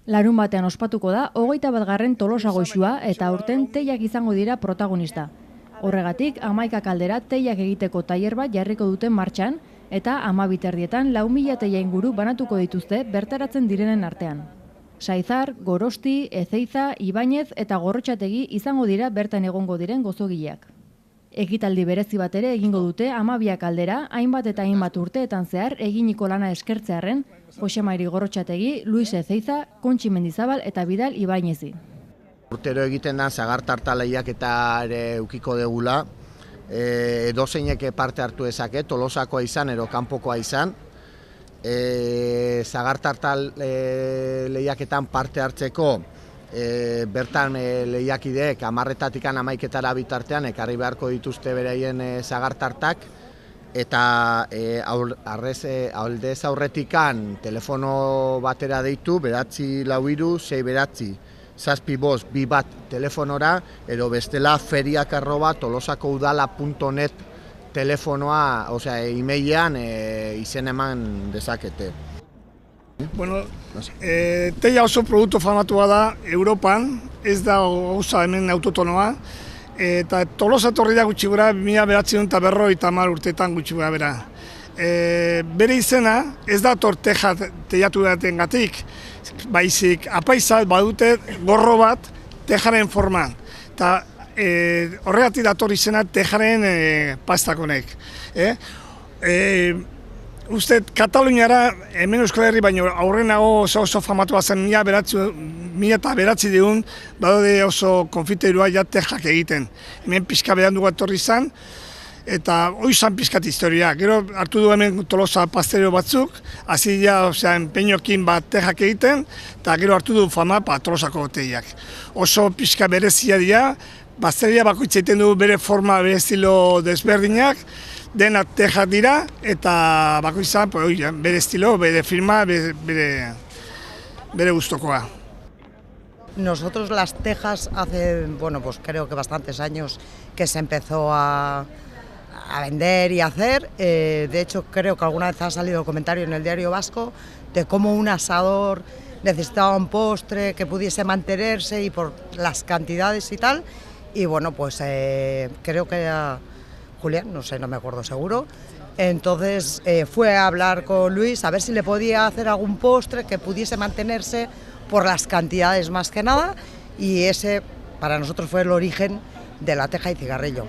Larun batean ospatuko da 21. Tolosa goxua eta aurten teiak izango dira protagonista. Horregatik, 11 kaldera teiak egiteko tailer bat jarriko duten martxan eta 12 4.000 teia inguru banatuko dituzte bertaratzen direnen artean. Saizar, Gorosti, Ezeiza, Ibañez eta Gorrotxategi izango dira bertan egongo diren gozogileak. Ekitaldi berezi bat ere egingo dute 12 kaldera, hainbat eta hainbat urteetan zehar eginiko lana eskertzearren, Jose Mairi Gorrotxategi, Luis Ezeiza, Kontxi Mendizabal eta Bidal Ibañezi. Urtero egiten da zagartarta lehiaketa ere ukiko degula, edozeinek parte hartu ezake, Tolosakoa izan, ero kanpokoa izan. Zagartarta lehiaketan parte hartzeko, bertan lehiakideek 10-etatik 11-etara bitartean ekarri beharko dituzte beraien zagartartak, eta aldez aurretikan telefono batera deitu, 943-6 telefonora, edo bestela feriak@tolosakoudala.net telefonoa, e-mailean izen eman dezakete. Bueno, teia oso produktu famatua da Europan, ez da gauza hemen autotonoa, eta Tolosa etorri da gutxi gora 1950 urteetan gutxi gora bera. Bere izena ez da teja teiatu datengatik, baizik apaizat badute gorro bat tejaren forman. Eta horregatik dator izena tejaren pastakonek. Uste, Kataluniara, hemen Euskal Herri, baina aurrenago oso famatua zen 1909 digun, badaude oso konfiterua ja tejak egiten. Hemen pixka behan dugu etorri izan, eta hori izan pixkat historia. Gero hartu du hemen Tolosa pasterio batzuk, hasi ja empeñokin bat tejak egiten, eta gero hartu du fama Tolosako teiak. Oso pixka berezia dira, pasteria bakoitza egiten du bere forma, bere estilo desberdinak, dena tejak dira, eta bakoitza bere estilo, bere firma, bere gustokoa. Nosotros las tejas hace, bueno, pues creo que bastantes años que se empezó a vender y a hacer. De hecho, creo que alguna vez ha salido comentario en el Diario Vasco de cómo un asador necesitaba un postre que pudiese mantenerse y por las cantidades y tal. Y bueno, pues creo que era Julián, no sé, no me acuerdo seguro. Entonces fue a hablar con Luis a ver si le podía hacer algún postre que pudiese mantenerse por las cantidades más que nada, y ese para nosotros fue el origen de la teja y cigarrillo.